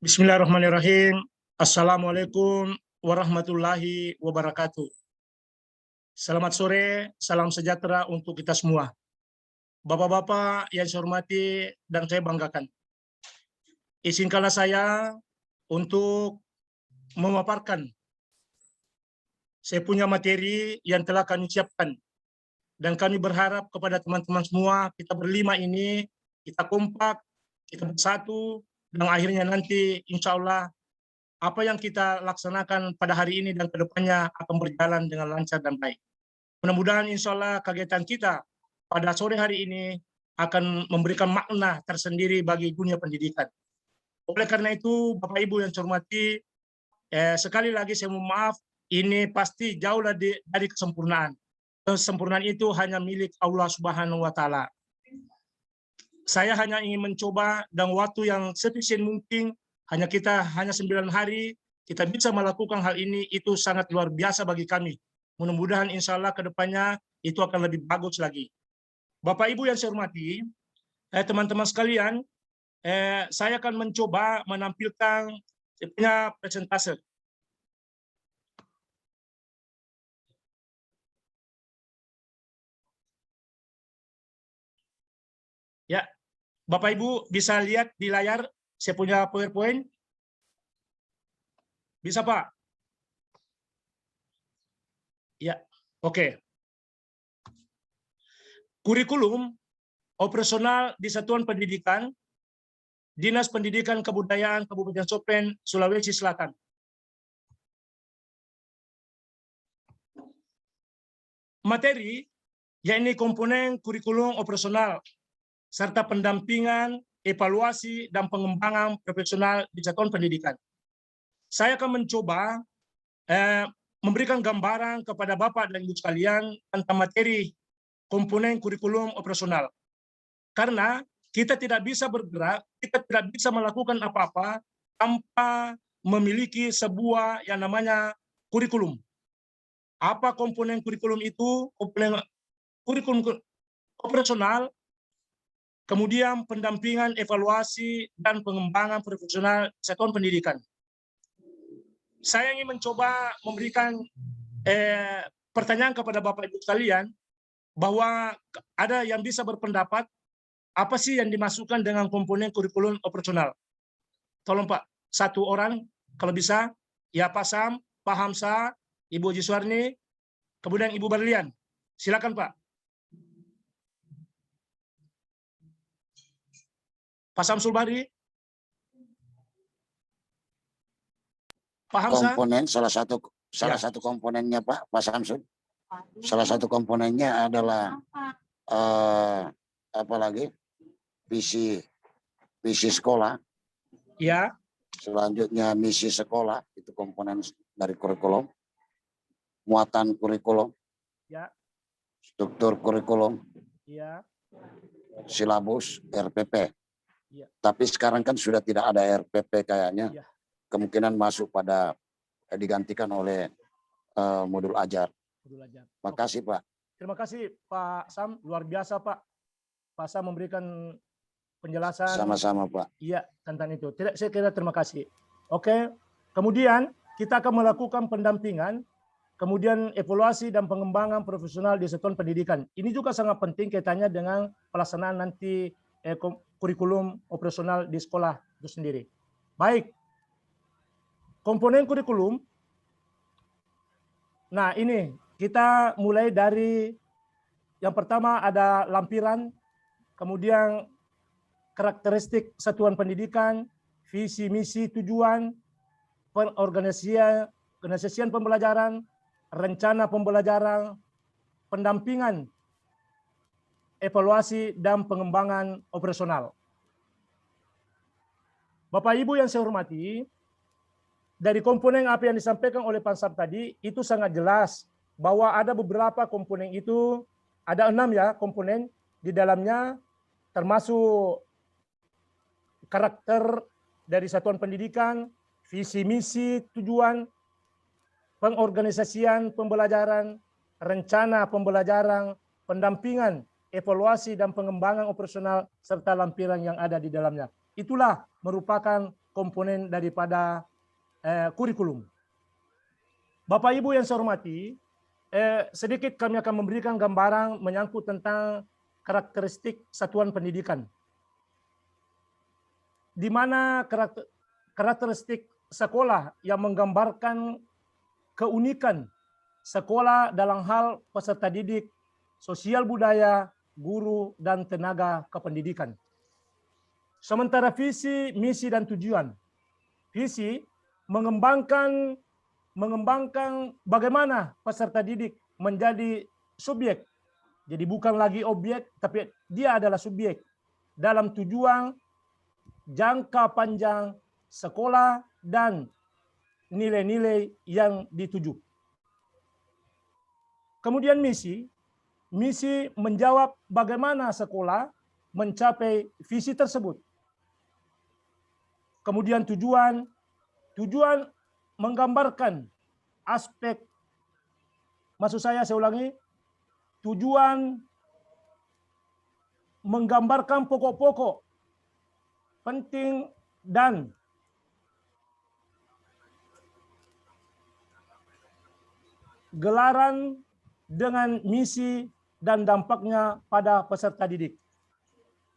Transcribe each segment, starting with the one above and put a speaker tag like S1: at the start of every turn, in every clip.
S1: Bismillahirrahmanirrahim. Assalamualaikum warahmatullahi wabarakatuh. Selamat sore, salam sejahtera untuk kita semua. Bapak-bapak yang saya hormati dan saya banggakan. Izinkanlah saya untuk memaparkan saya punya materi yang telah kami siapkan. Dan kami berharap kepada teman-teman semua, kita berlima ini, kita kompak, kita bersatu, dan akhirnya nanti insya Allah apa yang kita laksanakan pada hari ini dan kedepannya akan berjalan dengan lancar dan baik. Mudah-mudahan insya Allah kegiatan kita pada sore hari ini akan memberikan makna tersendiri bagi dunia pendidikan. Oleh karena itu, Bapak Ibu yang saya hormati, sekali lagi saya mohon maaf, ini pasti jauh dari kesempurnaan. Kesempurnaan itu hanya milik Allah Subhanahu wa Ta'ala. Saya hanya ingin mencoba dan waktu yang sefisien mungkin, hanya 9 hari, kita bisa melakukan hal ini, itu sangat luar biasa bagi kami. Mudah-mudahan insya Allah ke depannya itu akan lebih bagus lagi. Bapak Ibu yang saya hormati, teman-teman sekalian, saya akan mencoba menampilkan punya presentase. Ya, Bapak Ibu bisa lihat di layar saya punya PowerPoint? Bisa, Pak? Ya, oke. Kurikulum operasional di Satuan Pendidikan, Dinas Pendidikan Kebudayaan Kabupaten Sopeng, Sulawesi Selatan. Materi, yakni komponen kurikulum operasional, serta pendampingan, evaluasi, dan pengembangan profesional di Satuan Pendidikan. Saya akan mencoba memberikan gambaran kepada Bapak dan Ibu sekalian tentang materi komponen kurikulum operasional. Karena kita tidak bisa bergerak, kita tidak bisa melakukan apa-apa tanpa memiliki sebuah yang namanya kurikulum. Apa komponen kurikulum itu? Komponen kurikulum operasional, kemudian pendampingan, evaluasi, dan pengembangan profesional Satuan Pendidikan. Saya ingin mencoba memberikan pertanyaan kepada Bapak Ibu sekalian, bahwa ada yang bisa berpendapat, apa sih yang dimasukkan dengan komponen kurikulum operasional? Tolong Pak, satu orang kalau bisa, ya Pak Sam, Pak Hamsa, Ibu Jiswarni, kemudian Ibu Berlian. Silakan Pak. Pak Samsul Bahri. Pak Hamsa.
S2: Komponen salah satu komponennya Pak Samsul. Salah satu komponennya adalah apa lagi? Visi sekolah.
S1: Ya.
S2: Selanjutnya misi sekolah, itu komponen dari kurikulum. Muatan kurikulum.
S1: Ya.
S2: Struktur kurikulum.
S1: Ya.
S2: Silabus, RPP.
S1: Ya.
S2: Tapi sekarang kan sudah tidak ada RPP kayaknya.
S1: Ya.
S2: Kemungkinan masuk pada digantikan oleh modul ajar. Makasih Pak.
S1: Terima kasih Pak Sam, luar biasa Pak. Pak Sam memberikan penjelasan.
S2: Sama-sama Pak.
S1: Iya tentang itu. Saya kira terima kasih. Oke, kemudian kita akan melakukan pendampingan, kemudian evaluasi dan pengembangan profesional di Satuan Pendidikan. Ini juga sangat penting kaitannya dengan pelaksanaan nanti kurikulum operasional di sekolah itu sendiri. Baik, komponen kurikulum. Nah ini kita mulai dari yang pertama ada lampiran, kemudian karakteristik satuan pendidikan, visi, misi, tujuan, pengorganisasian pembelajaran, rencana pembelajaran, pendampingan, evaluasi, dan pengembangan operasional. Bapak Ibu yang saya hormati, dari komponen apa yang disampaikan oleh Pak Sam tadi, itu sangat jelas bahwa ada beberapa komponen itu, ada 6 ya komponen di dalamnya, termasuk karakter dari satuan pendidikan, visi misi tujuan, pengorganisasian pembelajaran, rencana pembelajaran, pendampingan, evaluasi dan pengembangan operasional serta lampiran yang ada di dalamnya. Itulah merupakan komponen daripada kurikulum. Bapak Ibu yang saya hormati, sedikit kami akan memberikan gambaran menyangkut tentang karakteristik satuan pendidikan. Di mana karakteristik sekolah yang menggambarkan keunikan sekolah dalam hal peserta didik, sosial budaya, guru, dan tenaga kependidikan. Sementara visi, misi, dan tujuan. Visi mengembangkan bagaimana peserta didik menjadi subjek. Jadi bukan lagi objek, tapi dia adalah subjek dalam tujuan jangka panjang sekolah dan nilai-nilai yang dituju. Kemudian misi menjawab bagaimana sekolah mencapai visi tersebut. Kemudian tujuan menggambarkan aspek, maksud saya ulangi, tujuan menggambarkan pokok-pokok penting dan gelaran dengan misi dan dampaknya pada peserta didik.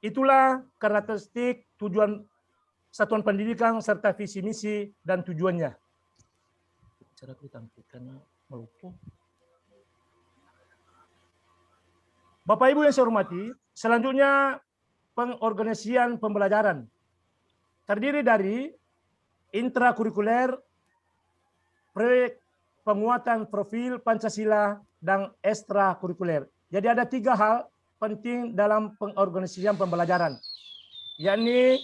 S1: Itulah karakteristik tujuan satuan pendidikan serta visi misi dan tujuannya. Cara tampilkannya melumpuh. Bapak Ibu yang saya hormati, selanjutnya pengorganisasian pembelajaran terdiri dari intrakurikuler, proyek penguatan profil Pancasila, dan ekstrakurikuler. Jadi ada 3 hal penting dalam pengorganisasian pembelajaran, yakni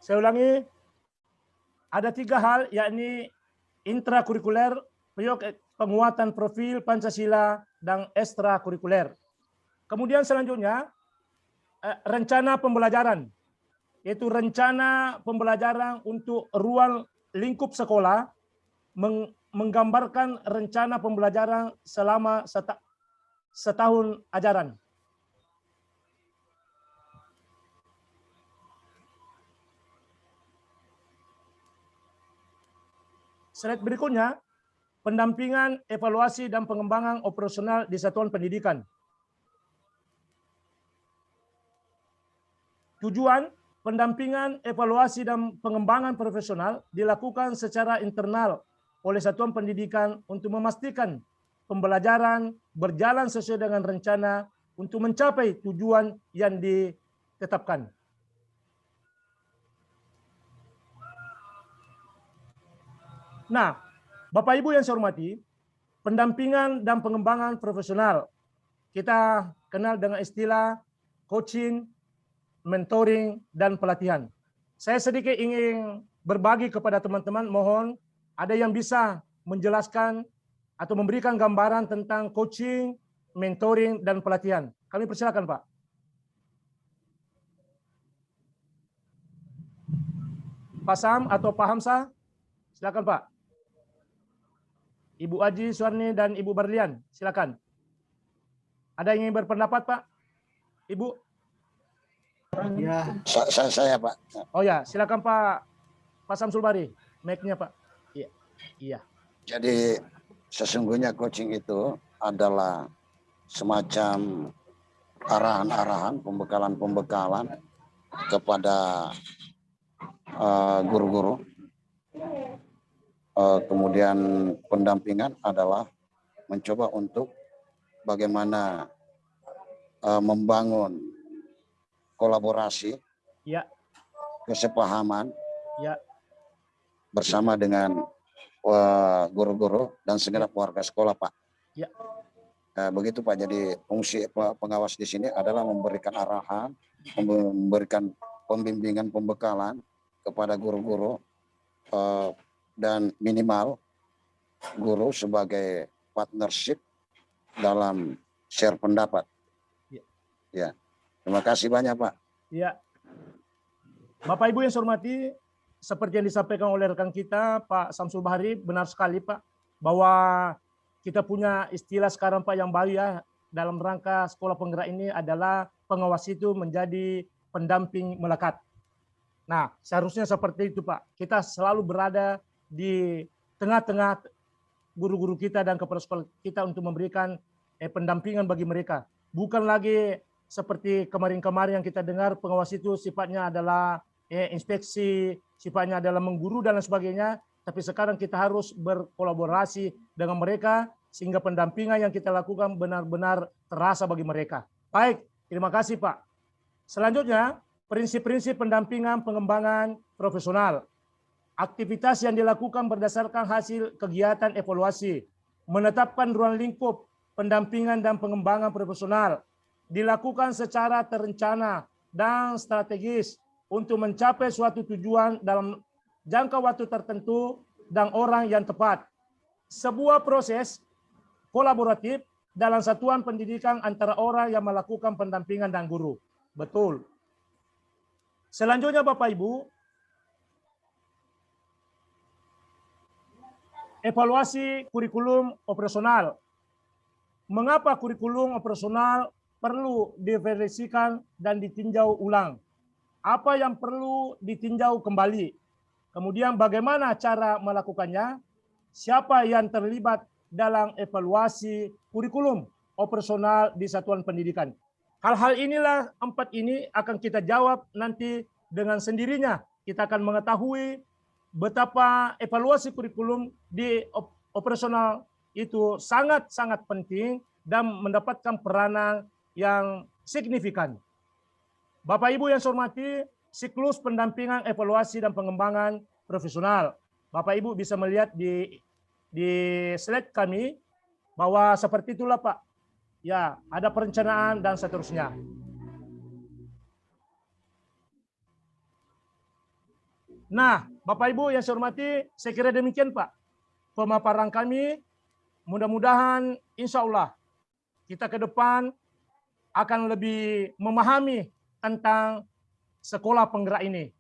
S1: saya ulangi, ada 3 hal, yakni intrakurikuler, proyek penguatan profil Pancasila, dan ekstrakurikuler. Kemudian selanjutnya, rencana pembelajaran, yaitu rencana pembelajaran untuk ruang lingkup sekolah, menggambarkan rencana pembelajaran selama setahun ajaran. Slide berikutnya, pendampingan, evaluasi, dan pengembangan operasional di satuan pendidikan. Tujuan, pendampingan, evaluasi, dan pengembangan profesional dilakukan secara internal oleh satuan pendidikan untuk memastikan pembelajaran berjalan sesuai dengan rencana untuk mencapai tujuan yang ditetapkan. Nah, Bapak Ibu yang saya hormati, pendampingan dan pengembangan profesional kita kenal dengan istilah coaching, mentoring, dan pelatihan. Saya sedikit ingin berbagi kepada teman-teman, mohon ada yang bisa menjelaskan atau memberikan gambaran tentang coaching, mentoring, dan pelatihan. Kami persilakan, Pak. Pak Sam atau Pak Hamzah, silakan, Pak. Ibu Aji Suarni dan Ibu Barlian, silakan. Ada yang ingin berpendapat, Pak? Ibu?
S2: Ya. Saya Pak.
S1: Oh ya, silakan Pak Samsul Bari, mic-nya Pak. Iya. Iya.
S2: Jadi sesungguhnya coaching itu adalah semacam arahan-arahan, pembekalan-pembekalan kepada guru-guru. Kemudian pendampingan adalah mencoba untuk bagaimana membangun kolaborasi,
S1: ya,
S2: kesepahaman,
S1: ya,
S2: bersama dengan guru-guru dan segenap warga sekolah, Pak.
S1: Ya.
S2: Begitu Pak. Jadi fungsi pengawas di sini adalah memberikan arahan, memberikan pembimbingan, pembekalan kepada guru-guru, dan minimal guru sebagai partnership dalam share pendapat.
S1: Ya.
S2: Ya. Terima kasih banyak, Pak.
S1: Ya. Bapak Ibu yang saya hormati, seperti yang disampaikan oleh rekan kita Pak Samsul Bahri, benar sekali Pak, bahwa kita punya istilah sekarang Pak yang baru ya dalam rangka sekolah penggerak ini adalah pengawas itu menjadi pendamping melekat. Nah, seharusnya seperti itu Pak. Kita selalu berada di tengah-tengah guru-guru kita dan kepala sekolah kita untuk memberikan pendampingan bagi mereka. Bukan lagi seperti kemarin-kemarin yang kita dengar pengawas itu sifatnya adalah inspeksi, sifatnya adalah mengguru dan lain sebagainya. Tapi sekarang kita harus berkolaborasi dengan mereka sehingga pendampingan yang kita lakukan benar-benar terasa bagi mereka. Baik, terima kasih Pak. Selanjutnya, prinsip-prinsip pendampingan pengembangan profesional. Aktivitas yang dilakukan berdasarkan hasil kegiatan evaluasi, menetapkan ruang lingkup pendampingan dan pengembangan profesional, dilakukan secara terencana dan strategis untuk mencapai suatu tujuan dalam jangka waktu tertentu dan orang yang tepat. Sebuah proses kolaboratif dalam satuan pendidikan antara orang yang melakukan pendampingan dan guru. Betul. Selanjutnya Bapak Ibu, evaluasi kurikulum operasional. Mengapa kurikulum operasional perlu diverifikasikan dan ditinjau ulang? Apa yang perlu ditinjau kembali? Kemudian bagaimana cara melakukannya? Siapa yang terlibat dalam evaluasi kurikulum operasional di satuan pendidikan? Hal-hal inilah 4 ini akan kita jawab nanti dengan sendirinya. Kita akan mengetahui betapa evaluasi kurikulum di operasional itu sangat-sangat penting dan mendapatkan peranan yang signifikan. Bapak Ibu yang saya hormati, siklus pendampingan evaluasi dan pengembangan profesional. Bapak Ibu bisa melihat di slide kami bahwa seperti itulah Pak. Ya, ada perencanaan dan seterusnya. Nah, Bapak Ibu yang saya hormati, saya kira demikian Pak pemaparan kami. Mudah-mudahan insya Allah kita ke depan akan lebih memahami tentang sekolah penggerak ini.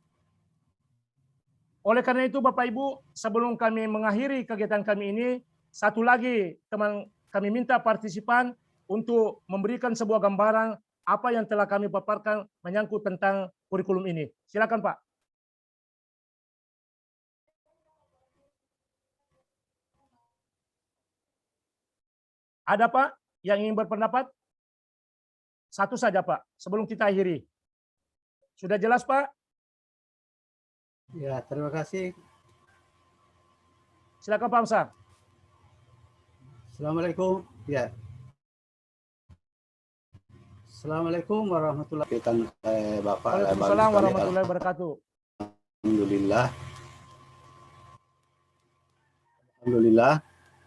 S1: Oleh karena itu Bapak Ibu, sebelum kami mengakhiri kegiatan kami ini, satu lagi teman kami minta partisipan untuk memberikan sebuah gambaran apa yang telah kami paparkan menyangkut tentang kurikulum ini. Silakan Pak. Ada Pak yang ingin berpendapat? Satu saja Pak, sebelum kita akhiri. Sudah jelas Pak?
S3: Ya, terima kasih.
S1: Silakan Pak Hamzah.
S3: Assalamualaikum. Ya. Assalamualaikum warahmatullahi wabarakatuh. Bapak.
S1: Waalaikumsalam warahmatullahi wabarakatuh.
S3: Alhamdulillah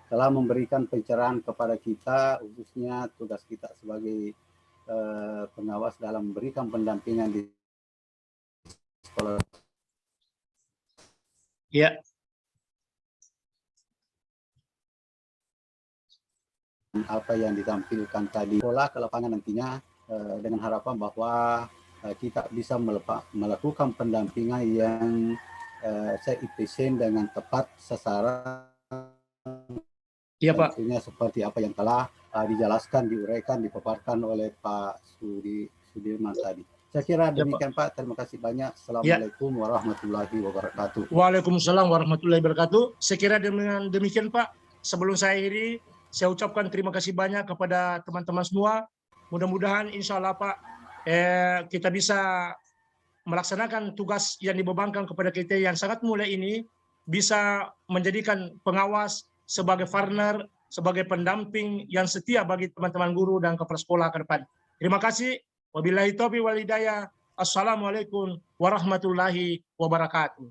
S3: telah memberikan pencerahan kepada kita, khususnya tugas kita sebagai pengawas dalam memberikan pendampingan di sekolah.
S1: Ya.
S3: Apa yang ditampilkan tadi, sekolah ke lapangan nantinya dengan harapan bahwa kita bisa melakukan pendampingan yang efisien dengan tepat sasaran.
S1: Iya Pak.
S3: Tentunya seperti apa yang telah dijelaskan, diuraikan, dipaparkan oleh Pak Sudirman tadi. Saya kira demikian ya, Pak. Terima kasih banyak. Assalamualaikum warahmatullahi wabarakatuh.
S1: Waalaikumsalam warahmatullahi wabarakatuh. Saya kira dengan demikian Pak. Sebelum saya akhiri, saya ucapkan terima kasih banyak kepada teman-teman semua. Mudah-mudahan insya Allah Pak, kita bisa melaksanakan tugas yang dibebankan kepada kita yang sangat mulia ini, bisa menjadikan pengawas sebagai partner, sebagai pendamping yang setia bagi teman-teman guru dan kepala sekolah ke depan. Terima kasih. Wabillahi taufiq wal hidayah. Assalamualaikum warahmatullahi wabarakatuh.